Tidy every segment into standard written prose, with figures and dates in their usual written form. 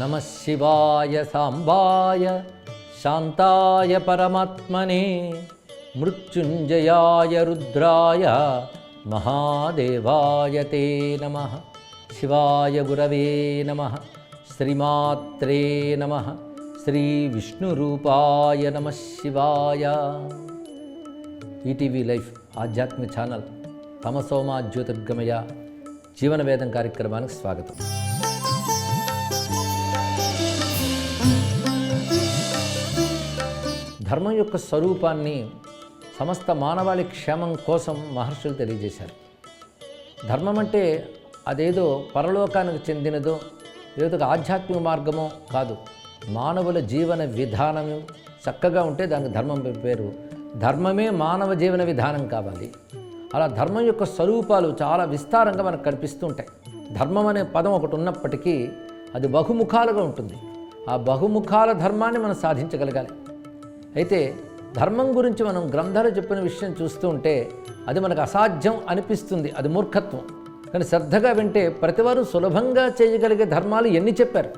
నమ శివాయ సాంబాయ శాంతాయ పరమాత్మనే మృత్యుంజయాయ రుద్రాయ మహాదేవాయ తే నమః. శివాయ గురవే నమః. శ్రీమాత్రే నమః. శ్రీ విష్ణురూపాయ నమః శివాయ. ఈటీవీ లైఫ్ ఆధ్యాత్మిక ఛానల్ తమసోమా జ్యోతిర్గమయ జీవనవేదం కార్యక్రమానికి స్వాగతం. ధర్మం యొక్క స్వరూపాన్ని సమస్త మానవాళి క్షేమం కోసం మహర్షులు తెలియజేశారు. ధర్మం అంటే అదేదో పరలోకానికి చెందినదో ఏదో ఒక ఆధ్యాత్మిక మార్గమో కాదు. మానవుల జీవన విధానం చక్కగా ఉంటే దానికి ధర్మం పేరు. ధర్మమే మానవ జీవన విధానం కావాలి. అలా ధర్మం యొక్క స్వరూపాలు చాలా విస్తారంగా మనకు కనిపిస్తూ ఉంటాయి. ధర్మం అనే పదం ఒకటి ఉన్నప్పటికీ అది బహుముఖాలుగా ఉంటుంది. ఆ బహుముఖాల ధర్మాన్ని మనం సాధించగలగాలి. అయితే ధర్మం గురించి మనం గ్రంథాలు చెప్పిన విషయం చూస్తూ ఉంటే అది మనకు అసాధ్యం అనిపిస్తుంది. అది మూర్ఖత్వం. కానీ శ్రద్ధగా వింటే ప్రతివారు సులభంగా చేయగలిగే ధర్మాలు ఎన్ని చెప్పారు.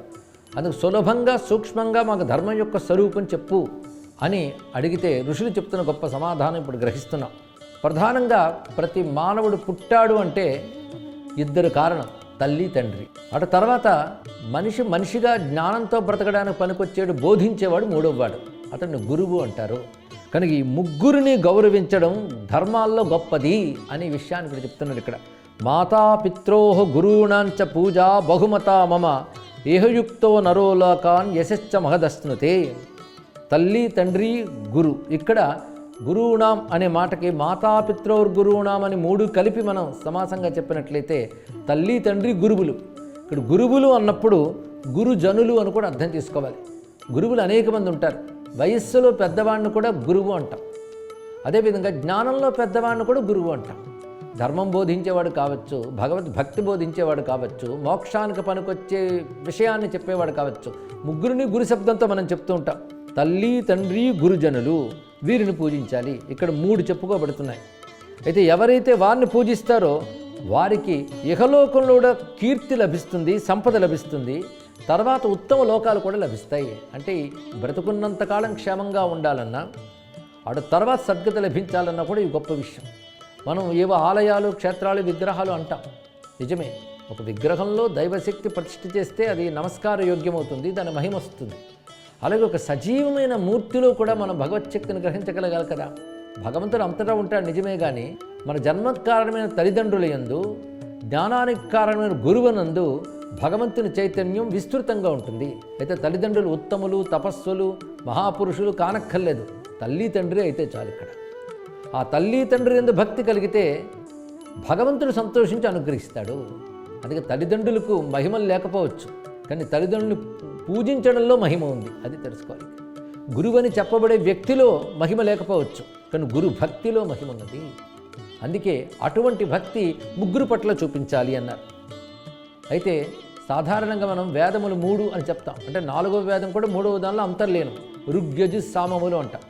అందుకు సులభంగా సూక్ష్మంగా మాకు ధర్మం యొక్క స్వరూపం చెప్పు అని అడిగితే ఋషులు చెప్తున్న గొప్ప సమాధానం ఇప్పుడు గ్రహిస్తున్నాం. ప్రధానంగా ప్రతి మానవుడు పుట్టాడు అంటే ఇద్దరు కారణం, తల్లి తండ్రి. అటు తర్వాత మనిషిగా జ్ఞానంతో బ్రతకడానికి పనికొచ్చేడు బోధించేవాడు మూడోవాడు, అతన్ని గురువు అంటారు. కనుక ఈ ముగ్గురిని గౌరవించడం ధర్మాల్లో గొప్పది అనే విషయాన్ని ఇక్కడ చెప్తున్నారు. ఇక్కడ మాతాపిత్రోహ గురూణాంచ పూజా బహుమతా మమ ఏహయుక్తో నరోలోకాన్ యశశ్చ మహదస్నుతే. తల్లి తండ్రి గురు. ఇక్కడ గురువునాం అనే మాటకి మాతాపిత్రోర్ గురువునాం అని మూడు కలిపి మనం సమాసంగా చెప్పినట్లయితే తల్లి తండ్రి గురువులు. ఇక్కడ గురువులు అన్నప్పుడు గురుజనులు అని కూడా అర్థం చేసుకోవాలి. గురువులు అనేక మంది ఉంటారు. వయస్సులో పెద్దవాడిని కూడా గురువు అంటాం. అదేవిధంగా జ్ఞానంలో పెద్దవాడిని కూడా గురువు అంటాం. ధర్మం బోధించేవాడు కావచ్చు, భక్తి బోధించేవాడు కావచ్చు, మోక్షానికి పనికొచ్చే విషయాన్ని చెప్పేవాడు కావచ్చు. ముగ్గురిని గురు శబ్దంతో మనం చెప్తూ ఉంటాం. తల్లి తండ్రి గురుజనులు, వీరిని పూజించాలి. ఇక్కడ మూడు చెప్పుకోబడుతున్నాయి. అయితే ఎవరైతే వారిని పూజిస్తారో వారికి ఇహలోకంలో కూడా కీర్తి లభిస్తుంది, సంపద లభిస్తుంది, తర్వాత ఉత్తమ లోకాలు కూడా లభిస్తాయి. అంటే బ్రతుకున్నంతకాలం క్షేమంగా ఉండాలన్నా అటు తర్వాత సద్గతి లభించాలన్నా కూడా ఇది గొప్ప విషయం. మనం ఏవో ఆలయాలు, క్షేత్రాలు, విగ్రహాలు అంటాం. నిజమే, ఒక విగ్రహంలో దైవశక్తి ప్రతిష్ఠ చేస్తే అది నమస్కార యోగ్యమవుతుంది, దాని మహిమ వస్తుంది. అలాగే ఒక సజీవమైన మూర్తిలో కూడా మనం భగవచ్చక్తిని గ్రహించగలగాలి కదా. భగవంతుడు అంతటా ఉంటాడు నిజమే, కానీ మన జన్మకు కారణమైన తల్లిదండ్రుల యందు, జ్ఞానానికి కారణమైన గురువునందు భగవంతుని చైతన్యం విస్తృతంగా ఉంటుంది. అయితే తల్లిదండ్రులు ఉత్తములు, తపస్సులు, మహాపురుషులు కానక్కర్లేదు, తల్లి తండ్రి అయితే చాలు. ఇక్కడ ఆ తల్లి తండ్రి యందు భక్తి కలిగితే భగవంతుడు సంతోషించి అనుగ్రహిస్తాడు. అందుకే తల్లిదండ్రులకు మహిమలు లేకపోవచ్చు, కానీ తల్లిదండ్రులు పూజించడంలో మహిమ ఉంది, అది తెలుసుకోవాలి. గురువు అని చెప్పబడే వ్యక్తిలో మహిమ లేకపోవచ్చు, కానీ గురు భక్తిలో మహిమ ఉన్నది. అందుకే అటువంటి భక్తి ముగ్గురు పట్ల చూపించాలి అన్నారు. అయితే సాధారణంగా మనం వేదములు 3 అని చెప్తాం. అంటే 4వ వేదం కూడా 3వ దానిలో అంతర్లీనం. ఋగ్యజు సామములు అంటాం.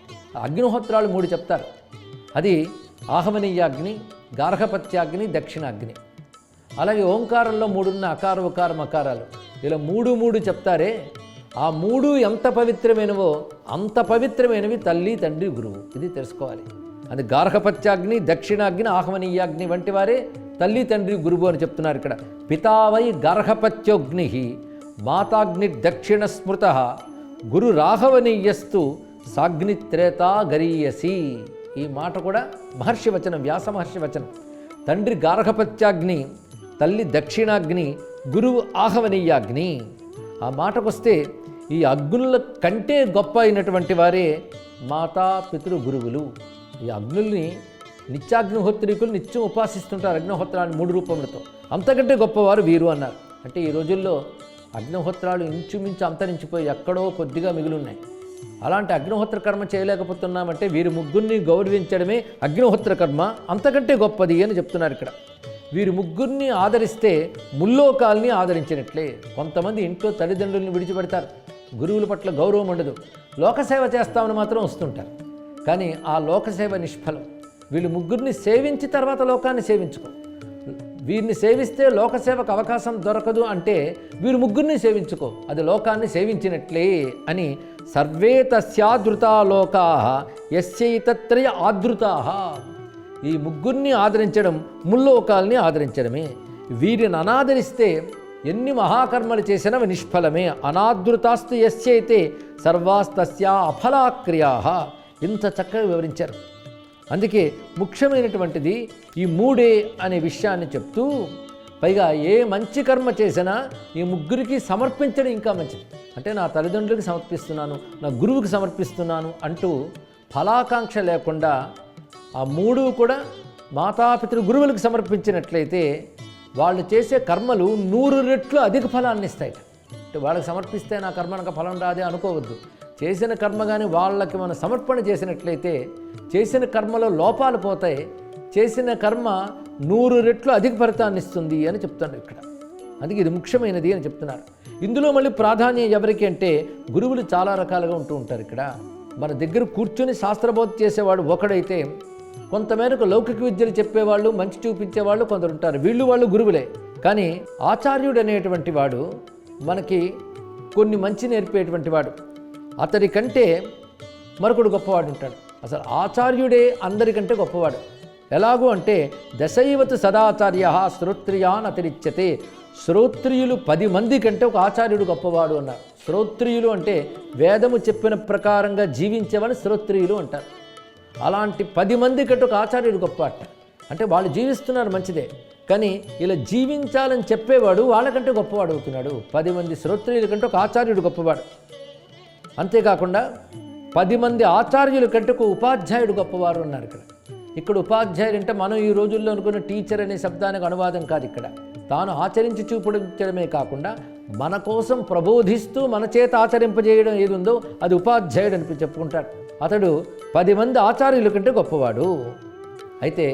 అగ్నిహోత్రాలు 3 చెప్తారు. అది ఆహమనీయాగ్ని, గార్హపత్యాగ్ని, దక్షిణాగ్ని. అలాగే ఓంకారంలో 3 ఉన్న అకార ఉకార మకారాలు. ఇలా 3 చెప్తారే, ఆ 3 ఎంత పవిత్రమైనవో అంత పవిత్రమైనవి తల్లి తండ్రి గురువు. ఇది తెలుసుకోవాలి. అది గార్హపత్యాగ్ని, దక్షిణాగ్ని, ఆహ్మనీయాగ్ని వంటి వారే తల్లి తండ్రి గురువు అని చెప్తున్నారు. ఇక్కడ పితావై గార్హపత్యోగ్ని మాతాగ్ని దక్షిణ స్మృత గురు రాఘవనీయస్తు సాగ్నిత్రేతా గరీయసి. ఈ మాట కూడా మహర్షి వచనం, వ్యాస మహర్షి వచనం. తండ్రి గార్హపత్యాగ్ని, తల్లి దక్షిణాగ్ని, గురువు ఆహ్వనీయాగ్ని. ఆ మాటకొస్తే ఈ అగ్నుల కంటే గొప్ప అయినటువంటి వారే మాతా పితృ గురువులు. ఈ అగ్నుల్ని నిత్యాగ్నిహోత్రికులు నిత్యం ఉపాసిస్తుంటారు, అగ్నిహోత్రాన్ని 3 రూపములతో. అంతకంటే గొప్పవారు వీరు అన్నారు. అంటే ఈ రోజుల్లో అగ్నిహోత్రాలు ఇంచుమించు అంతరించిపోయి ఎక్కడో కొద్దిగా మిగిలిన్నాయి. అలాంటి అగ్నిహోత్ర కర్మ చేయలేకపోతున్నామంటే వీరి ముగ్గురిని గౌరవించడమే అగ్నిహోత్ర కర్మ అంతకంటే గొప్పది అని చెప్తున్నారు ఇక్కడ. వీరి ముగ్గురిని ఆదరిస్తే ముల్లోకాల్ని ఆదరించినట్లే. కొంతమంది ఇంట్లో తల్లిదండ్రులను విడిచిపెడతారు, గురువుల పట్ల గౌరవం ఉండదు, లోకసేవ చేస్తామని మాత్రం వస్తుంటారు. కానీ ఆ లోకసేవ నిష్ఫలం. వీళ్ళు ముగ్గురిని సేవించి తర్వాత లోకాన్ని సేవించుకో. వీరిని సేవిస్తే లోకసేవకు అవకాశం దొరకదు అంటే వీరు ముగ్గురిని సేవించుకో, అది లోకాన్ని సేవించినట్లే అని. సర్వే తస్యాదృతా లోకా యస్యైతత్రయ ఆదృతా. ఈ ముగ్గురిని ఆదరించడం ముల్లోకాల్ని ఆదరించడమే. వీరిని అనాదరిస్తే ఎన్ని మహాకర్మలు చేసినవి నిష్ఫలమే. అనాదృతాస్తు యస్యైతే సర్వాస్తస్యా అఫలాక్రియా. ఇంత చక్కగా వివరించారు. అందుకే ముఖ్యమైనటువంటిది ఈ మూడే అనే విషయాన్ని చెప్తూ, పైగా ఏ మంచి కర్మ చేసినా ఈ ముగ్గురికి సమర్పించడం ఇంకా మంచిది. అంటే నా తల్లిదండ్రులకి సమర్పిస్తున్నాను, నా గురువుకి సమర్పిస్తున్నాను అంటూ ఫలాకాంక్ష లేకుండా ఆ మూడు కూడా మాతాపితృ గురువులకు సమర్పించినట్లయితే వాళ్ళు చేసే కర్మలు 100 రెట్లు అధిక ఫలాన్ని ఇస్తాయి. అంటే వాళ్ళకి సమర్పిస్తే నా కర్మనకు ఫలం రాదే అనుకోవద్దు. చేసిన కర్మ కానీ వాళ్ళకి మనం సమర్పణ చేసినట్లయితే చేసిన కర్మలో లోపాలు పోతాయి, చేసిన కర్మ 100 రెట్లు అధిక ఫలితాన్ని ఇస్తుంది అని చెప్తాను ఇక్కడ. అందుకే ఇది ముఖ్యమైనది అని చెప్తున్నారు. ఇందులో మళ్ళీ ప్రాధాన్యం ఎవరికి అంటే గురువులు చాలా రకాలుగా ఉంటూ ఉంటారు. ఇక్కడ మన దగ్గర కూర్చొని శాస్త్రబోధ చేసేవాడు ఒకడైతే, కొంతమేరకు లౌకిక విద్యలు చెప్పేవాళ్ళు, మంచి చూపించేవాళ్ళు కొందరు ఉంటారు. వాళ్ళు గురువులే. కానీ ఆచార్యుడు అనేటువంటి వాడు మనకి కొన్ని మంచి నేర్పేటువంటి వాడు. అతడి కంటే మరొకడు గొప్పవాడు ఉంటాడు. అసలు ఆచార్యుడే అందరికంటే గొప్పవాడు. ఎలాగూ అంటే దశైవతు సదాచార్య శ్రోత్రియాన్ అతిరిచ్యతే. శ్రోత్రియులు 10 మంది కంటే ఒక ఆచార్యుడు గొప్పవాడు అన్నారు. శ్రోత్రియులు అంటే వేదము చెప్పిన ప్రకారంగా జీవించేవాళ్ళు శ్రోత్రియులు అంటారు. అలాంటి 10 మంది కంటే ఒక ఆచార్యుడు గొప్పవాట. అంటే వాళ్ళు జీవిస్తున్నారు మంచిదే, కానీ ఇలా జీవించాలని చెప్పేవాడు వాళ్ళకంటే గొప్పవాడు అవుతున్నాడు. 10 మంది శ్రోత్రియుల కంటే ఒక ఆచార్యుడు గొప్పవాడు. అంతేకాకుండా 10 మంది ఆచార్యుల కంటే ఒక ఉపాధ్యాయుడు గొప్పవారు అన్నారు. ఇక్కడ ఉపాధ్యాయుడు అంటే మనం ఈ రోజుల్లో అనుకున్న టీచర్ అనే శబ్దానికి అనువాదం కాదు. ఇక్కడ తాను ఆచరించి చూపించడమే కాకుండా మన కోసం ప్రబోధిస్తూ మన చేత ఆచరింపజేయడం ఏది ఉందో అది ఉపాధ్యాయుడు అని చెప్పుకుంటాడు. అతడు 10 మంది ఆచార్యుల కంటే గొప్పవాడు. అయితే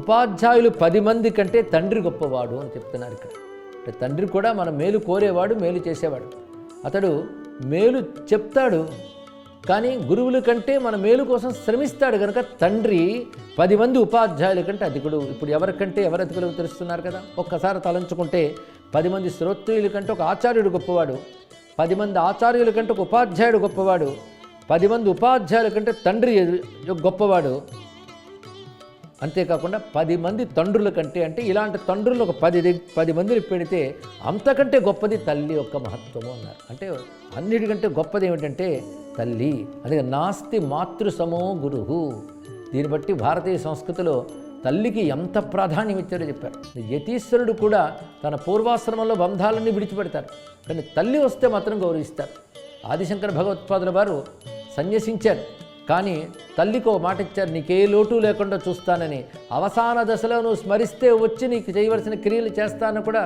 ఉపాధ్యాయులు 10 మంది కంటే తండ్రి గొప్పవాడు అని చెప్తున్నారు ఇక్కడ. అంటే తండ్రి కూడా మన మేలు కోరేవాడు, మేలు చేసేవాడు. అతడు మేలు చెప్తాడు, కానీ గురువుల కంటే మన మేలు కోసం శ్రమిస్తాడు కనుక తండ్రి 10 మంది ఉపాధ్యాయుల కంటే అధికుడు. ఇప్పుడు ఎవరికంటే ఎవరు అధికులు తెలుస్తున్నారు కదా. ఒక్కసారి తలంచుకుంటే 10 మంది శ్రోత్రియుల కంటే ఒక ఆచార్యుడు గొప్పవాడు, 10 మంది ఆచార్యుల కంటే ఒక ఉపాధ్యాయుడు గొప్పవాడు, 10 మంది ఉపాధ్యాయుల కంటే తండ్రి గొప్పవాడు. అంతేకాకుండా 10 మంది తండ్రుల కంటే, అంటే ఇలాంటి తండ్రులు ఒక 10 మందిని పెడితే అంతకంటే గొప్పది తల్లి యొక్క మహత్వము అన్నారు. అంటే అన్నిటికంటే గొప్పది ఏమిటంటే తల్లి. అందుకే నాస్తి మాతృసమో గురువు. దీన్ని బట్టి భారతీయ సంస్కృతిలో తల్లికి ఎంత ప్రాధాన్యం ఇచ్చారో చెప్పారు. యతీశ్వరుడు కూడా తన పూర్వాశ్రమంలో బంధాలన్నీ విడిచిపెడతారు, కానీ తల్లి వస్తే మాత్రం గౌరవిస్తారు. ఆదిశంకర భగవత్పాదుల వారు సన్యసించారు, కానీ తల్లికి ఒక మాట ఇచ్చారు, నీకే లోటు లేకుండా చూస్తానని. అవసాన దశలో నువ్వు స్మరిస్తే వచ్చి నీకు చేయవలసిన క్రియలు చేస్తానని కూడా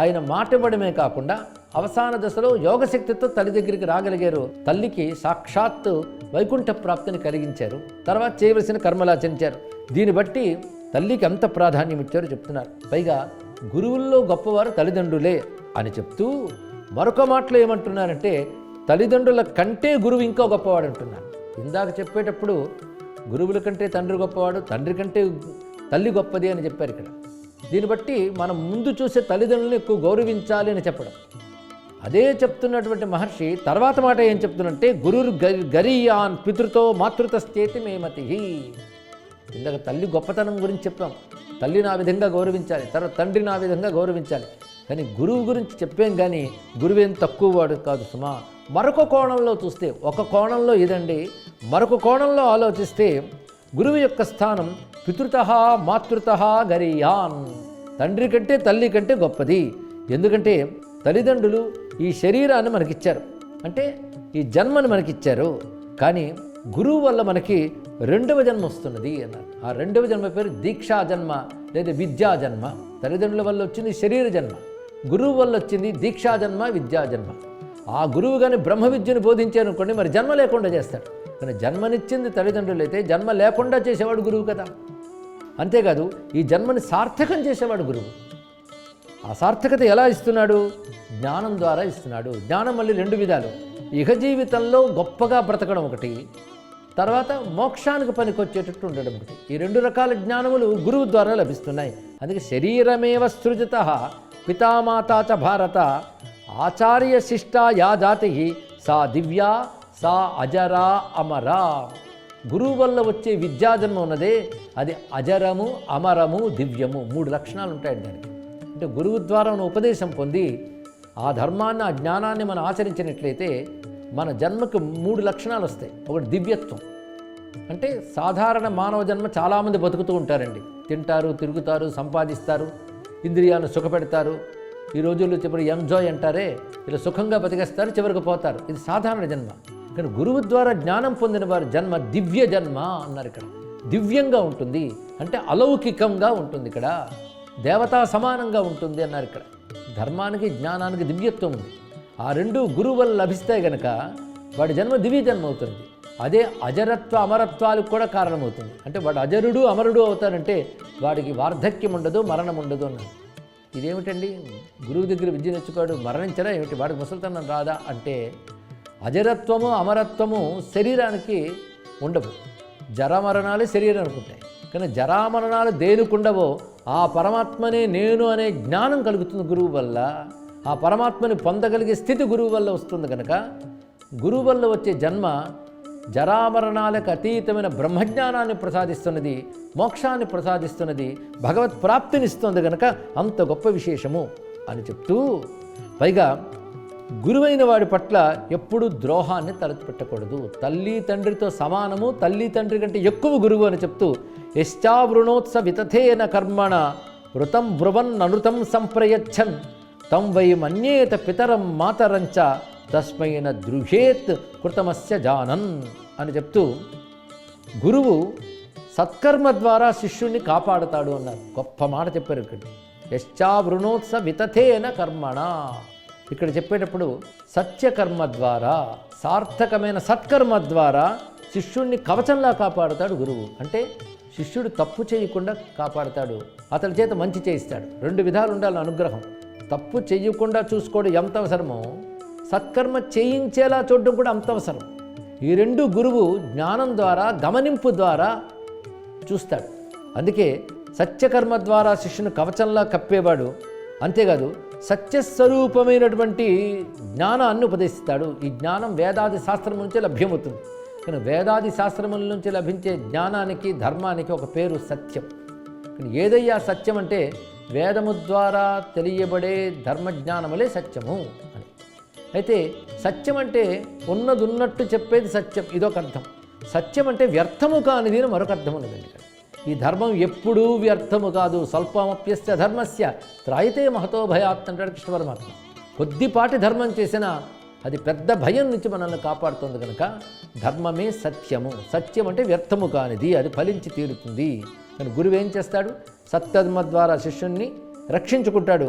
ఆయన మాట ఇవ్వడమే కాకుండా అవసాన దశలో యోగశక్తితో తల్లి దగ్గరికి రాగలిగారు. తల్లికి సాక్షాత్తు వైకుంఠ ప్రాప్తిని కలిగించారు. తర్వాత చేయవలసిన కర్మలు ఆచరించారు. దీన్ని బట్టి తల్లికి ఎంత ప్రాధాన్యం ఇచ్చారో చెప్తున్నారు. పైగా గురువుల్లో గొప్పవారు తల్లిదండ్రులే అని చెప్తూ మరొక మాటలో ఏమంటున్నారంటే తల్లిదండ్రుల కంటే గురువు ఇంకో గొప్పవాడు అంటున్నారు. ఇందాక చెప్పేటప్పుడు గురువుల కంటే తండ్రి గొప్పవాడు, తండ్రి కంటే తల్లి గొప్పది అని చెప్పారు. ఇక్కడ దీన్ని బట్టి మనం ముందు చూసే తల్లిదండ్రులను ఎక్కువ గౌరవించాలి అని చెప్పడం. అదే చెప్తున్నటువంటి మహర్షి తర్వాత మాట ఏం చెప్తున్నంటే గురుర్ గరీయాన్ పితృతో మాతృతశ్చేతి మేమతి. ఇందాక తల్లి గొప్పతనం గురించి చెప్పాం, తల్లిని ఆ విధంగా గౌరవించాలి, తర్వాత తండ్రిని ఆ విధంగా గౌరవించాలి. కానీ గురువు గురించి చెప్పాం, కానీ గురువేం తక్కువ వాడు కాదు సుమా. మరొక కోణంలో చూస్తే, ఒక కోణంలో ఇదండి, మరొక కోణంలో ఆలోచిస్తే గురువు యొక్క స్థానం పితృత మాతృత గరీయాన్, తండ్రి కంటే తల్లి కంటే గొప్పది. ఎందుకంటే తల్లిదండ్రులు ఈ శరీరాన్ని మనకిచ్చారు, అంటే ఈ జన్మను మనకిచ్చారు. కానీ గురువు వల్ల మనకి 2వ జన్మ వస్తున్నది అన్నారు. ఆ 2వ జన్మ పేరు దీక్షా జన్మ లేదా విద్యా జన్మ. తల్లిదండ్రుల వల్ల వచ్చింది శరీర జన్మ, గురువు వల్ల వచ్చింది దీక్షా జన్మ, విద్యా జన్మ. ఆ గురువు కానీ బ్రహ్మ విద్యను బోధించారనుకోండి, మరి జన్మ లేకుండా చేస్తాడు. కానీ జన్మనిచ్చింది తల్లిదండ్రులు అయితే జన్మ లేకుండా చేసేవాడు గురువు కదా. అంతేకాదు ఈ జన్మని సార్థకం చేసేవాడు గురువు. ఆ సార్థకత ఎలా ఇస్తున్నాడు? జ్ఞానం ద్వారా ఇస్తున్నాడు. జ్ఞానం మళ్ళీ 2 విధాలు. ఇహ జీవితంలో గొప్పగా బ్రతకడం ఒకటి, తర్వాత మోక్షానికి పనికొచ్చేటట్టు ఉండడం ఒకటి. ఈ 2 రకాల జ్ఞానములు గురువు ద్వారా లభిస్తున్నాయి. అందుకే శరీరమేవ సృజత పితామాతా చ భారత ఆచార్య శిష్టా యా జాతి సా దివ్యా సా అజరా అమరా. గురువు వల్ల వచ్చే విద్యాజన్మ ఉన్నదే అది అజరము, అమరము, దివ్యము 3 లక్షణాలు ఉంటాయి దానికి. అంటే గురువు ద్వారా ఉపదేశం పొంది ఆ ధర్మాన్ని, ఆ జ్ఞానాన్ని మనం ఆచరించినట్లయితే మన జన్మకు 3 లక్షణాలు వస్తాయి. ఒకటి దివ్యత్వం, అంటే సాధారణ మానవ జన్మ చాలామంది బతుకుతూ ఉంటారండి. తింటారు, తిరుగుతారు, సంపాదిస్తారు, ఇంద్రియాలను సుఖపెడతారు. ఈ రోజుల్లో చెప్పి ఎంజాయ్ అంటారే, ఇలా సుఖంగా బతికేస్తారు, చివరికి పోతారు. ఇది సాధారణ జన్మ. కానీ గురువు ద్వారా జ్ఞానం పొందిన వారి జన్మ దివ్య జన్మ అన్నారు. ఇక్కడ దివ్యంగా ఉంటుంది అంటే అలౌకికంగా ఉంటుంది, ఇక్కడ దేవతా సమానంగా ఉంటుంది అన్నారు. ఇక్కడ ధర్మానికి, జ్ఞానానికి దివ్యత్వం ఉంది. ఆ 2 గురువు వల్ల లభిస్తాయి కనుక వాడి జన్మ దివ్య జన్మ అవుతుంది. అదే అజరత్వ అమరత్వాలకు కూడా కారణమవుతుంది. అంటే వాడు అజరుడు, అమరుడు అవుతాడంటే వాడికి వార్ధక్యం ఉండదు, మరణం ఉండదు అన్నారు. ఇదేమిటండి, గురువు దగ్గర విద్య నేర్చుకోడు మరణించరా ఏమిటి, వాడికి ముసలితనం రాదా అంటే అజరత్వము, అమరత్వము శరీరానికి ఉండవు. జరామరణాలే శరీరానికి ఉంటాయి. కానీ జరామరణాలు దేనికుండవో ఆ పరమాత్మనే నేను అనే జ్ఞానం కలుగుతుంది గురువు వల్ల. ఆ పరమాత్మని పొందగలిగే స్థితి గురువు వల్ల వస్తుంది కనుక గురువు వల్ల వచ్చే జన్మ జరామరణాలకు అతీతమైన బ్రహ్మజ్ఞానాన్ని ప్రసాదిస్తున్నది, మోక్షాన్ని ప్రసాదిస్తున్నది, భగవత్ ప్రాప్తినిస్తుంది కనుక అంత గొప్ప విశేషము అని చెప్తూ, పైగా గురువైన వాడి పట్ల ఎప్పుడూ ద్రోహాన్ని తలపెట్టకూడదు. తల్లి తండ్రితో సమానము, తల్లి తండ్రి కంటే ఎక్కువ గురువు అని చెప్తూ, యశ్చావృణోత్స వితథేన కర్మణ వృతం బ్రువన్ అనృతం సంప్రయచ్చన్ తం వై మన్యేత పితరం మాతరంచ తస్మైన ద్రుహేత్ కృతమస్య జానన్ అని చెప్తూ, గురువు సత్కర్మ ద్వారా శిష్యుణ్ణి కాపాడుతాడు అన్నారు. గొప్ప మాట చెప్పారు ఇక్కడ. యశ్చావృణోత్స వితథేన కర్మణ. ఇక్కడ చెప్పేటప్పుడు సత్యకర్మ ద్వారా, సార్థకమైన సత్కర్మ ద్వారా శిష్యుణ్ణి కవచంలా కాపాడుతాడు గురువు. అంటే శిష్యుడు తప్పు చేయకుండా కాపాడుతాడు, అతని చేత మంచి చేయిస్తాడు. 2 విధాలు ఉండాలి అనుగ్రహం. తప్పు చేయకుండా చూసుకోవడం ఎంత అవసరమో సత్కర్మ చేయించేలా చూడడం కూడా అంత అవసరం. ఈ 2 గురువు జ్ఞానం ద్వారా, గమనింపు ద్వారా చూస్తాడు. అందుకే సత్యకర్మ ద్వారా శిష్యుని కవచంలా కప్పేవాడు. అంతేకాదు సత్యస్వరూపమైనటువంటి జ్ఞానాన్ని ఉపదేశిస్తాడు. ఈ జ్ఞానం వేదాది శాస్త్రం నుంచే లభ్యమవుతుంది. కానీ వేదాది శాస్త్రముల నుంచి లభించే జ్ఞానానికి, ధర్మానికి ఒక పేరు సత్యం. కానీ ఏదయ్యా సత్యం అంటే వేదము ద్వారా తెలియబడే ధర్మజ్ఞానములే సత్యము అని. అయితే సత్యం అంటే ఉన్నదున్నట్టు చెప్పేది సత్యం, ఇదొక అర్థం. సత్యం అంటే వ్యర్థము కానిది అని మరొక అర్థం ఉన్నదండి. ఈ ధర్మం ఎప్పుడూ వ్యర్థము కాదు. స్వల్పమప్యస్య ధర్మస్య త్రాయితే మహతో భయాత్ అంటాడు కృష్ణ పరమాత్మ. కొద్దిపాటి ధర్మం చేసినా అది పెద్ద భయం నుంచి మనల్ని కాపాడుతుంది కనుక ధర్మమే సత్యము. సత్యం అంటే వ్యర్థము కానిది, అది ఫలించి తీరుతుంది. కానీ గురువు ఏం చేస్తాడు? సత్కర్మ ద్వారా శిష్యుణ్ణి రక్షించుకుంటాడు,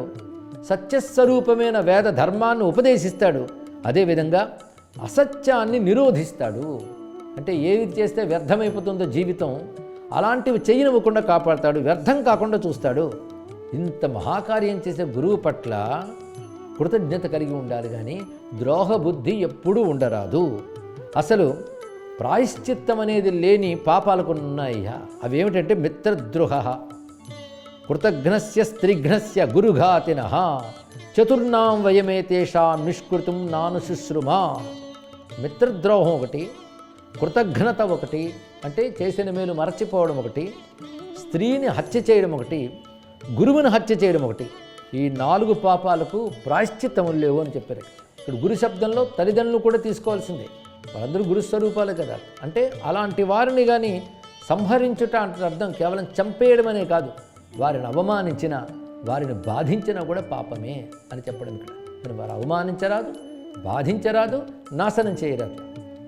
సత్యస్వరూపమైన వేద ధర్మాన్ని ఉపదేశిస్తాడు, అదేవిధంగా అసత్యాన్ని నిరోధిస్తాడు. అంటే ఏది చేస్తే వ్యర్థమైపోతుందో జీవితం అలాంటివి చేయనివ్వకుండా కాపాడతాడు, వ్యర్థం కాకుండా చూస్తాడు. ఇంత మహాకార్యం చేసే గురువు పట్ల కృతజ్ఞత కలిగి ఉండాలి, కానీ ద్రోహ బుద్ధి ఎప్పుడూ ఉండరాదు. అసలు ప్రాయశ్చిత్తం అనేది లేని పాపాలకు ఉన్నాయి. అవేమిటంటే మిత్రద్రోహ, కృతఘ్నస్య స్త్రీఘ్నస్య గురుఘాతిన, చతుర్నాం వయమేతేషాం నిష్కృతం నాను శుశ్రుమా. మిత్రద్రోహం ఒకటి, కృతఘ్నత ఒకటి, అంటే చేసిన మేలు మరచిపోవడం ఒకటి, స్త్రీని హత్య చేయడం ఒకటి, గురువుని హత్య చేయడం ఒకటి. ఈ 4 పాపాలకు ప్రాయశ్చిత్తములు లేవు అని చెప్పారు. ఇక్కడ గురు శబ్దంలో తల్లిదండ్రులు కూడా తీసుకోవాల్సిందే, వాళ్ళందరూ గురుస్వరూపాలే కదా. అంటే అలాంటి వారిని కానీ సంహరించుట అంటే అర్థం కేవలం చంపేయడం అనే కాదు, వారిని అవమానించినా, వారిని బాధించినా కూడా పాపమే అని చెప్పడం ఇక్కడ. కానీ వారు అవమానించరాదు, బాధించరాదు, నాశనం చేయరాదు.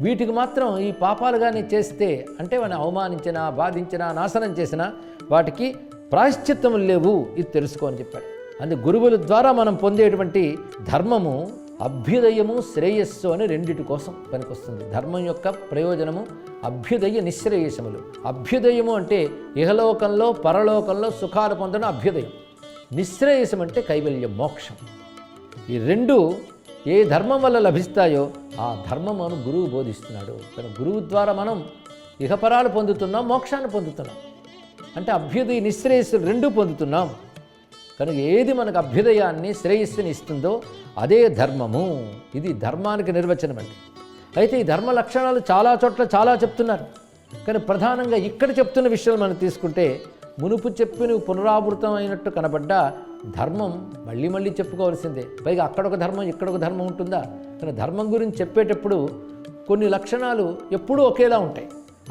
వీటికి మాత్రం ఈ పాపాలు కానీ చేస్తే, అంటే వారిని అవమానించినా, బాధించినా, నాశనం చేసినా వాటికి ప్రాయశ్చిత్తములు లేవు, ఇది తెలుసుకో అని చెప్పాడు. అందుకే గురువుల ద్వారా మనం పొందేటువంటి ధర్మము అభ్యుదయము, శ్రేయస్సు అని 2 కోసం పనికొస్తుంది. ధర్మం యొక్క ప్రయోజనము అభ్యుదయ, నిశ్రేయసములు. అభ్యుదయము అంటే ఇహలోకంలో పరలోకంలో సుఖాలు పొందడం అభ్యుదయం. నిశ్రేయసం అంటే కైవల్యం, మోక్షం. ఈ 2 ఏ ధర్మం వల్ల లభిస్తాయో ఆ ధర్మమును గురువు బోధిస్తున్నాడు. కానీ గురువు ద్వారా మనం ఇహపరాలు పొందుతున్నాం, మోక్షాన్ని పొందుతున్నాం. అంటే అభ్యుదయ నిశ్రేయస్సులు రెండూ పొందుతున్నాం. కనుక ఏది మనకు అభ్యుదయాన్ని శ్రేయస్సుని ఇస్తుందో అదే ధర్మము. ఇది ధర్మానికి నిర్వచనం అండి. అయితే ఈ ధర్మ లక్షణాలు చాలా చోట్ల చాలా చెప్తున్నారు. కానీ ప్రధానంగా ఇక్కడ చెప్తున్న విషయాలు మనం తీసుకుంటే మునుపు చెప్పిన పునరావృతం అయినట్టు కనబడ్డ ధర్మం మళ్ళీ మళ్ళీ చెప్పుకోవాల్సిందే. పైగా అక్కడొక ధర్మం ఇక్కడొక ధర్మం ఉంటుందా? కానీ ధర్మం గురించి చెప్పేటప్పుడు కొన్ని లక్షణాలు ఎప్పుడూ ఒకేలా ఉంటాయి.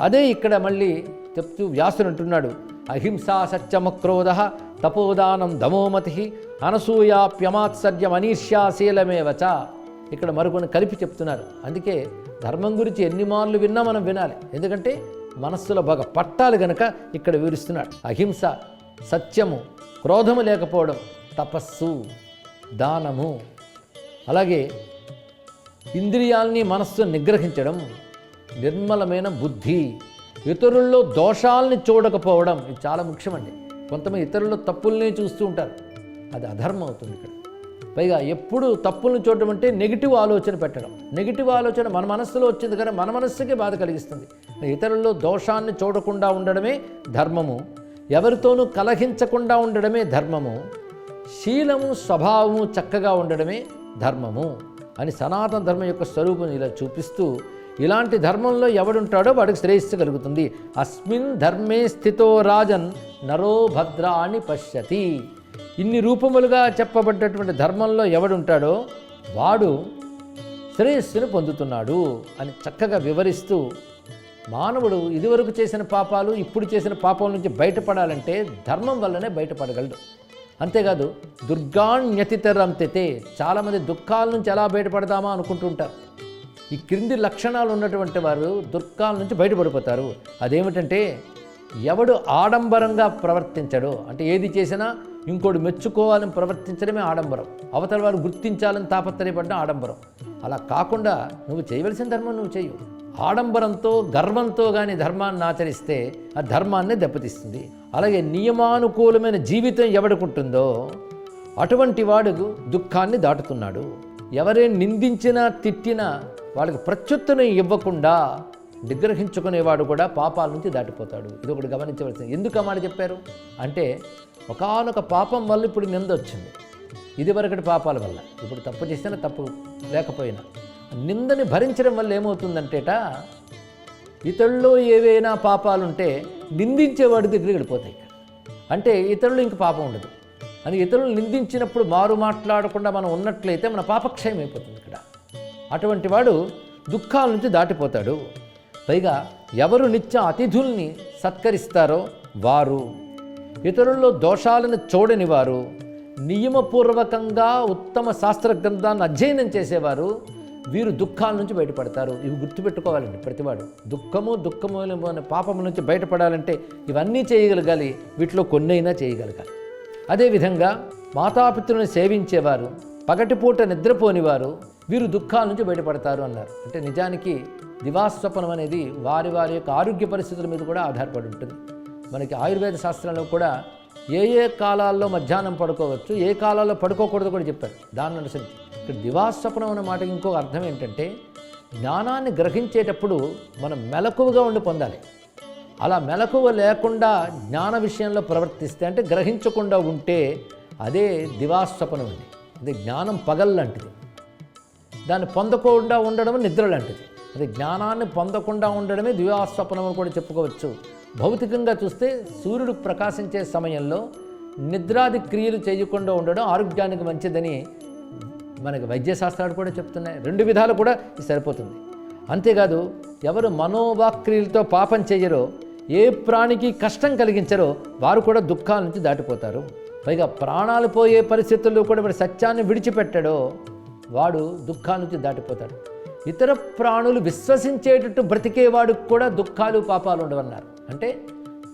అదే ఇక్కడ మళ్ళీ చెప్తూ వ్యాసుడు అంటున్నాడు, అహింసా సత్యమక్రోధ తపోదానం దమోమతి అనసూయాప్యమాత్సర్యం అనీర్ష్యాశీలమేవచ. ఇక్కడ మరికొన్ని కలిపి చెప్తున్నారు. అందుకే ధర్మం గురించి ఎన్ని మార్లు విన్నా మనం వినాలి. ఎందుకంటే మనస్సులో బాగా పట్టాలి గనక ఇక్కడ వివరిస్తున్నాడు. అహింస, సత్యము, క్రోధము లేకపోవడం, తపస్సు, దానము, అలాగే ఇంద్రియాల్ని మనస్సును నిగ్రహించడం, నిర్మలమైన బుద్ధి, ఇతరుల్లో దోషాలని చూడకపోవడం. ఇది చాలా ముఖ్యమండి. కొంతమంది ఇతరుల్లో తప్పుల్ని చూస్తూ ఉంటారు, అది అధర్మం అవుతుంది ఇక్కడ. పైగా ఎప్పుడు తప్పులను చూడడం అంటే నెగిటివ్ ఆలోచన పెట్టడం. నెగిటివ్ ఆలోచన మన మనస్సులో వచ్చింది కానీ మన మనస్సుకే బాధ కలిగిస్తుంది. ఇతరుల్లో దోషాన్ని చూడకుండా ఉండడమే ధర్మము. ఎవరితోనూ కలహించకుండా ఉండడమే ధర్మము. శీలము స్వభావము చక్కగా ఉండడమే ధర్మము అని సనాతన ధర్మం యొక్క స్వరూపం ఇలా చూపిస్తూ, ఇలాంటి ధర్మంలో ఎవడుంటాడో వాడికి శ్రేయస్సు కలుగుతుంది. అస్మిన్ ధర్మే స్థితో రాజన్ నరో భద్రాణి పశ్యతి. ఇన్ని రూపములుగా చెప్పబడ్డటువంటి ధర్మంలో ఎవడుంటాడో వాడు శ్రేయస్సును పొందుతున్నాడు అని చక్కగా వివరిస్తూ, మానవుడు ఇదివరకు చేసిన పాపాలు ఇప్పుడు చేసిన పాపం నుంచి బయటపడాలంటే ధర్మం వల్లనే బయటపడగలడు. అంతేకాదు దుర్గాణ్యతితరంతితే, చాలామంది దుఃఖాల నుంచి ఎలా బయటపడదామా అనుకుంటుంటారు. ఈ క్రింది లక్షణాలు ఉన్నటువంటి వారు దుఃఖాల నుంచి బయటపడిపోతారు. అదేమిటంటే, ఎవడు ఆడంబరంగా ప్రవర్తించడో, అంటే ఏది చేసినా ఇంకోటి మెచ్చుకోవాలని ప్రవర్తించడమే ఆడంబరం. అవతల వారు గుర్తించాలని తాపత్రయపడ్డ ఆడంబరం. అలా కాకుండా నువ్వు చేయవలసిన ధర్మం నువ్వు చేయు. ఆడంబరంతో గర్వంతో కానీ ధర్మాన్ని ఆచరిస్తే ఆ ధర్మాన్నే దెబ్బతీస్తుంది. అలాగే నియమానుకూలమైన జీవితం ఎవడుకుంటుందో అటువంటి వాడు దుఃఖాన్ని దాటుతున్నాడు. ఎవరే నిందించినా తిట్టినా వాళ్ళకి ప్రత్యుత్తరం ఇవ్వకుండా నిగ్రహించుకునేవాడు కూడా పాపాల నుంచి దాటిపోతాడు. ఇది ఒకటి గమనించవలసింది. ఎందుకు ఆ మాట చెప్పారు అంటే, ఒకానొక పాపం వల్ల ఇప్పుడు నింద వచ్చింది. ఇదివరకటి పాపాల వల్ల, ఇప్పుడు తప్పు చేసినా తప్పు లేకపోయినా నిందని భరించడం వల్ల ఏమవుతుందంటేట, ఇతరుల్లో ఏవైనా పాపాలుంటే నిందించేవాడి దగ్గరికి వెళ్ళిపోతాయి. అంటే ఇతరులు ఇంక పాపం ఉండదు అని ఇతరులు నిందించినప్పుడు మారు మాట్లాడకుండా మనం ఉన్నట్లయితే మన పాపక్షయం అయిపోతుంది ఇక్కడ. అటువంటి వాడు దుఃఖాల నుంచి దాటిపోతాడు. పైగా ఎవరు నిత్య అతిథుల్ని సత్కరిస్తారో వారు, ఇతరుల్లో దోషాలను చూడని వారు, నియమపూర్వకంగా ఉత్తమ శాస్త్ర గ్రంథాన్ని అధ్యయనం చేసేవారు, వీరు దుఃఖాల నుంచి బయటపడతారు. ఇవి గుర్తుపెట్టుకోవాలండి ప్రతివాడు. దుఃఖము అనే పాపం నుంచి బయటపడాలంటే ఇవన్నీ చేయగలగాలి, వీటిలో కొన్నైనా చేయగలగాలి. అదేవిధంగా మాతాపితృలను సేవించేవారు, పగటిపూట నిద్రపోనివారు, వీరు దుఃఖాల నుంచి బయటపడతారు అన్నారు. అంటే నిజానికి దివాస్వప్నం అనేది వారి వారి యొక్క ఆరోగ్య పరిస్థితుల మీద కూడా ఆధారపడి ఉంటుంది. మనకి ఆయుర్వేద శాస్త్రంలో కూడా ఏ ఏ కాలాల్లో మధ్యాహ్నం పడుకోవచ్చు, ఏ కాలాల్లో పడుకోకూడదు కూడా చెప్పారు. దాన్ని అనుసరించి ఇక్కడ దివాస్వప్నం అన్న మాట ఇంకొక అర్థం ఏంటంటే, జ్ఞానాన్ని గ్రహించేటప్పుడు మనం మెలకువగా ఉండి పొందాలి. అలా మెలకువ లేకుండా జ్ఞాన విషయంలో ప్రవర్తిస్తే, అంటే గ్రహించకుండా ఉంటే అదే దివాస్వప్నం అండి. అదే జ్ఞానం పగల్లాంటిది. దాన్ని పొందకుండా ఉండడం నిద్ర లాంటిది. అది జ్ఞానాన్ని పొందకుండా ఉండడమే దివాస్వప్నం అని కూడా చెప్పుకోవచ్చు. భౌతికంగా చూస్తే సూర్యుడు ప్రకాశించే సమయంలో నిద్రాది క్రియలు చేయకుండా ఉండడం ఆరోగ్యానికి మంచిదని మనకి వైద్యశాస్త్రాలు కూడా చెప్తున్నాయి. రెండు విధాలు కూడా సరిపోతుంది. అంతేకాదు ఎవరు మనోవాక్రియలతో పాపం చేయరో, ఏ ప్రాణికి కష్టం కలిగించరో వారు కూడా దుఃఖాల నుంచి దాటిపోతారు. పైగా ప్రాణాలు పోయే పరిస్థితుల్లో కూడా వాడు సత్యాన్ని విడిచిపెట్టాడో వాడు దుఃఖాల నుంచి దాటిపోతాడు. ఇతర ప్రాణులు విశ్వసించేటట్టు బ్రతికేవాడికి కూడా దుఃఖాలు పాపాలు ఉండవన్నారు. అంటే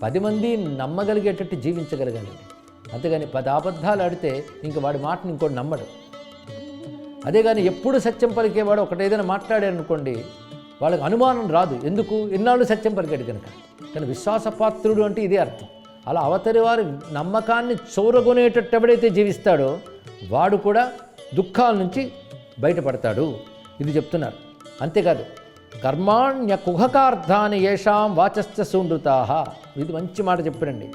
10 మంది నమ్మగలిగేటట్టు జీవించగలగాలండి. అంతేగాని 10 అబద్ధాలు ఆడితే ఇంక వాడి మాటని ఇంకోటి నమ్మడు. అదే కానీ ఎప్పుడు సత్యం పలికేవాడు ఒకటి ఏదైనా మాట్లాడారనుకోండి, వాళ్ళకి అనుమానం రాదు. ఎందుకు? ఇన్నాళ్ళు సత్యం పలికాడు కనుక. కానీ విశ్వాసపాత్రుడు అంటే ఇదే అర్థం. అలా అవతలి వారి నమ్మకాన్ని చూరగొనేటట్టు ఎవడైతే జీవిస్తాడో వాడు కూడా దుఃఖాల నుంచి బయటపడతాడు. ఇది చెప్తున్నారు. అంతేకాదు కర్మాణ్య కుహకార్థాన్ని ఏషాం వాచశ్చ సూనృతాః. ఇది మంచి మాట చెప్పారండి.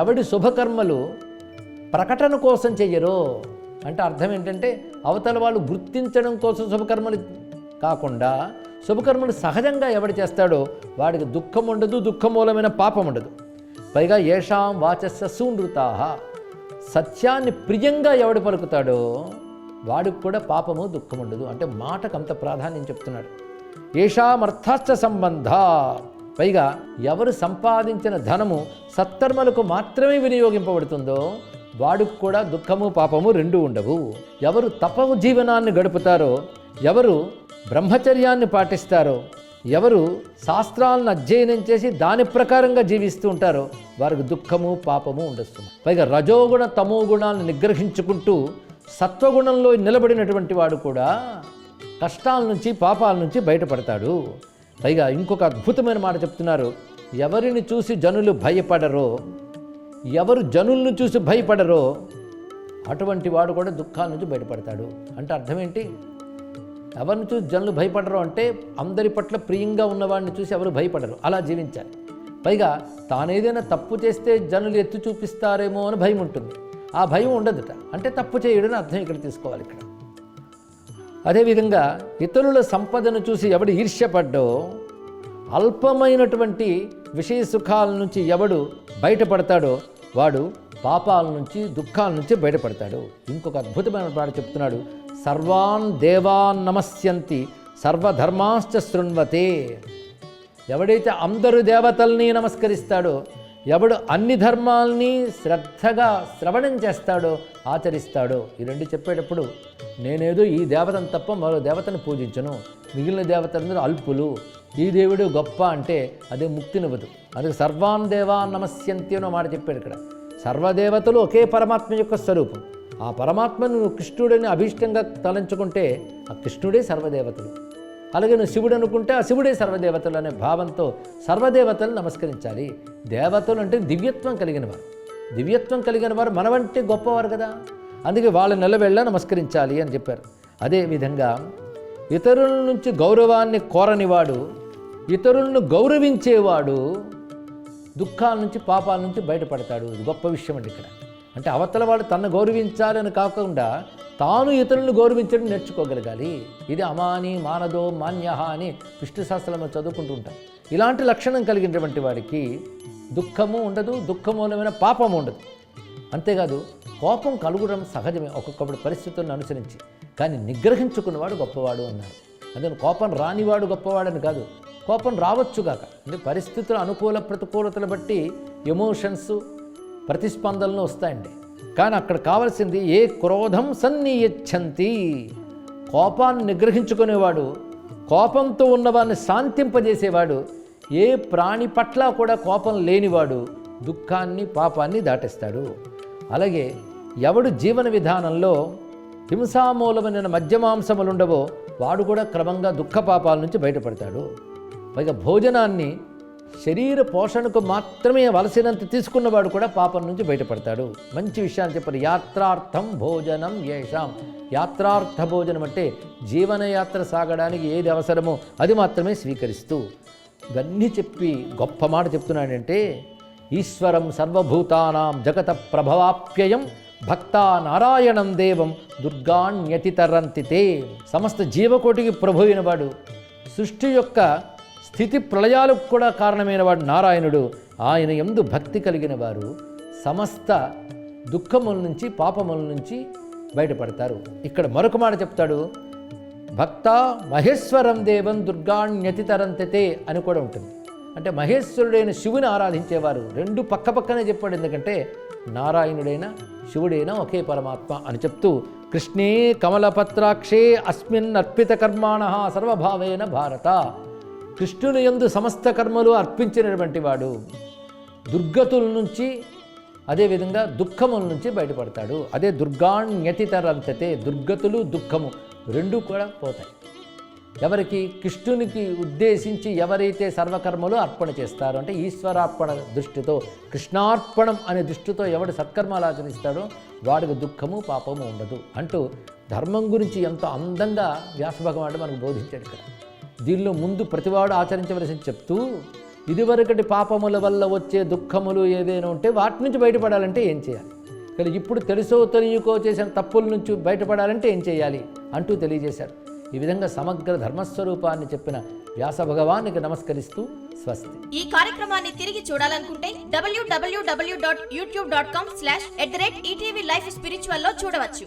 ఎవడి శుభకర్మలు ప్రకటన కోసం చెయ్యరో అంటే అర్థం ఏంటంటే అవతల వాళ్ళు గుర్తించడం కోసం శుభకర్మలు కాకుండా శుభకర్మలు సహజంగా ఎవడు చేస్తాడో వాడికి దుఃఖం ఉండదు, దుఃఖమూలమైన పాపం ఉండదు. పైగా ఏషాం వాచస్య సూనృతాః, సత్యాన్ని ప్రియంగా ఎవడు పలుకుతాడో వాడికి కూడా పాపము దుఃఖం ఉండదు. అంటే మాటకు అంత ప్రాధాన్యం చెప్తున్నాడు. ఏషామర్థాశ్చ సంబంధ, పైగా ఎవరు సంపాదించిన ధనము సత్కర్మలకు మాత్రమే వినియోగింపబడుతుందో వాడికి కూడా దుఃఖము పాపము రెండూ ఉండవు. ఎవరు తపవు జీవనాన్ని గడుపుతారో, ఎవరు బ్రహ్మచర్యాన్ని పాటిస్తారో, ఎవరు శాస్త్రాలను అధ్యయనం చేసి దాని ప్రకారంగా జీవిస్తూ ఉంటారో వారికి దుఃఖము పాపము ఉండొస్తుంది. పైగా రజోగుణ తమో గుణాలను నిగ్రహించుకుంటూ సత్వగుణంలో నిలబడినటువంటి వాడు కూడా కష్టాల నుంచి పాపాల నుంచి బయటపడతాడు. పైగా ఇంకొక అద్భుతమైన మాట చెప్తున్నారు. ఎవరిని చూసి జనులు భయపడరో, ఎవరు జనులను చూసి భయపడరో అటువంటి వాడు కూడా దుఃఖాల నుంచి బయటపడతాడు. అంటే అర్థం ఏంటి? ఎవరిని చూసి జనులు భయపడరు అంటే అందరి పట్ల ప్రియంగా ఉన్నవాడిని చూసి ఎవరు భయపడరు, అలా జీవించాలి. పైగా తానేదైనా తప్పు చేస్తే జనులు ఎత్తి చూపిస్తారేమో అని భయం ఉంటుంది. ఆ భయం ఉండదుట, అంటే తప్పు చేయడని అర్థం ఇక్కడ తీసుకోవాలి. ఇక్కడ అదేవిధంగా ఇతరుల సంపదను చూసి ఎవడు ఈర్ష్యపడ్డో, అల్పమైనటువంటి విషయ సుఖాల నుంచి ఎవడు బయటపడతాడో వాడు పాపాల నుంచి దుఃఖాల నుంచి బయటపడతాడు. ఇంకొక అద్భుతమైన మాట చెప్తున్నాడు. సర్వాన్ దేవాన్ నమస్యంతి సర్వధర్మాశ్చ శృణ్వతే. ఎవడైతే అందరు దేవతల్ని నమస్కరిస్తాడో, ఎవడు అన్ని ధర్మాల్ని శ్రద్ధగా శ్రవణం చేస్తాడో, ఆచరిస్తాడో, ఈ రెండు చెప్పేటప్పుడు నేనేదో ఈ దేవతను తప్ప మరో దేవతను పూజించను, మిగిలిన దేవతలందరూ అల్పులు, ఈ దేవుడు గొప్ప అంటే అదే ముక్తినివ్వదు. అందుకే సర్వాన్ దేవాన్ నమస్యంతి అనో మాట చెప్పాడు ఇక్కడ. సర్వదేవతలు ఒకే పరమాత్మ యొక్క స్వరూపం. ఆ పరమాత్మను నువ్వు కృష్ణుడిని అభీష్టంగా తలంచుకుంటే ఆ కృష్ణుడే సర్వదేవతలు. అలాగే నువ్వు శివుడు అనుకుంటే ఆ శివుడే సర్వదేవతలు అనే భావంతో సర్వదేవతలు నమస్కరించాలి. దేవతలు అంటే దివ్యత్వం కలిగిన వారు. దివ్యత్వం కలిగిన వారు మన వంటి గొప్పవారు కదా, అందుకే వాళ్ళ నిలవెళ్ళ నమస్కరించాలి అని చెప్పారు. అదేవిధంగా ఇతరుల నుంచి గౌరవాన్ని కోరనివాడు, ఇతరులను గౌరవించేవాడు దుఃఖాల నుంచి పాపాల నుంచి బయటపడతాడు. ఇది గొప్ప విషయం అండి ఇక్కడ. అంటే అవతల వాడు తన్ను గౌరవించాలని కాకుండా తాను ఇతరులను గౌరవించడం నేర్చుకోగలగాలి. ఇది అమాని మానదో మాన్యహ అని విష్ణు శాస్త్రంలో చదువుకుంటూ ఉంటాం. ఇలాంటి లక్షణం కలిగినటువంటి వాడికి దుఃఖము ఉండదు, దుఃఖమూలమైన పాపము ఉండదు. అంతేకాదు కోపం కలుగడం సహజమే ఒక్కొక్కప్పుడు పరిస్థితులను అనుసరించి, కానీ నిగ్రహించుకున్నవాడు గొప్పవాడు అన్నారు. అందుకని కోపం రానివాడు గొప్పవాడని కాదు, కోపం రావచ్చుగాక, అంటే పరిస్థితుల అనుకూల ప్రతికూలతలు బట్టి ఎమోషన్స్ ప్రతిస్పందనలు వస్తాయండి. కానీ అక్కడ కావాల్సింది ఏ క్రోధం సన్నియచ్చంతి, కోపాన్ని నిగ్రహించుకునేవాడు, కోపంతో ఉన్నవాడిని శాంతింపజేసేవాడు, ఏ ప్రాణి పట్ల కూడా కోపం లేనివాడు దుఃఖాన్ని పాపాన్ని దాటేస్తాడు. అలాగే ఎవడు జీవన విధానంలో హింసామూలమైన మద్యమాంసములుండవో వాడు కూడా క్రమంగా దుఃఖ పాపాల నుంచి బయటపడతాడు. పైగా భోజనాన్ని శరీర పోషణకు మాత్రమే వలసినంత తీసుకున్నవాడు కూడా పాపం నుంచి బయటపడతాడు. మంచి విషయాలు చెప్పారు. యాత్రార్థం భోజనం యేషాం. యాత్రార్థ భోజనం అంటే జీవనయాత్ర సాగడానికి ఏది అవసరమో అది మాత్రమే స్వీకరిస్తూ, ఇవన్నీ చెప్పి గొప్ప మాట చెప్తున్నాడంటే, ఈశ్వరం సర్వభూతానాం జగత ప్రభవాప్యయం భక్తా నారాయణం దేవం దుర్గాణ్యతితరంతితే. సమస్త జీవకోటికి ప్రభు అయినవాడు, సృష్టి యొక్క స్థితి ప్రళయాలకు కూడా కారణమైన వాడు నారాయణుడు. ఆయన యందు భక్తి కలిగిన వారు సమస్త దుఃఖముల నుంచి పాపముల నుంచి బయటపడతారు. ఇక్కడ మరొక మాట చెప్తాడు, భక్త మహేశ్వరం దేవం దుర్గాణ్యతితరంతితే అని కూడా ఉంటుంది. అంటే మహేశ్వరుడైన శివుని ఆరాధించేవారు. రెండు పక్కపక్కనే చెప్పాడు. ఎందుకంటే నారాయణుడైన శివుడైన ఒకే పరమాత్మ అని చెప్తూ, కృష్ణే కమలపత్రాక్షే అస్మిన్ అర్పిత కర్మాణః సర్వభావేన భారత. కృష్ణుని యందు సమస్త కర్మలు అర్పించినటువంటి వాడు దుర్గతుల నుంచి, అదేవిధంగా దుఃఖముల నుంచి బయటపడతాడు. అదే దుర్గాణ్యతితరంతితే. దుర్గతులు దుఃఖము రెండూ కూడా పోతాయి. ఎవరికి? కృష్ణునికి ఉద్దేశించి ఎవరైతే సర్వకర్మలు అర్పణ చేస్తారో, అంటే ఈశ్వరార్పణ దృష్టితో, కృష్ణార్పణం అనే దృష్టితో ఎవడు సత్కర్మాలు ఆచరిస్తాడో వాడికి దుఃఖము పాపము ఉండదు అంటూ ధర్మం గురించి ఎంతో అందంగా వ్యాస భగవానుడు మనకు బోధించాడు. ఇక్కడ దీనిలో ముందు ప్రతివాడు ఆచరించవలసి చెప్తూ ఇదివరకటి పాపముల వల్ల వచ్చే దుఃఖములు ఏదైనా ఉంటే వాటి నుంచి బయటపడాలంటే ఏం చేయాలి, కానీ ఇప్పుడు తెలుసో తెలియకో చేసిన తప్పుల నుంచి బయటపడాలంటే ఏం చేయాలి అంటూ తెలియజేశారు. ఈ విధంగా సమగ్ర ధర్మస్వరూపాన్ని చెప్పిన వ్యాస భగవానికి నమస్కరిస్తూ స్వస్తి. ఈ కార్యక్రమాన్ని తిరిగి చూడాలనుకుంటే www.youtube.com/ETV Life Spiritual లో చూడవచ్చు.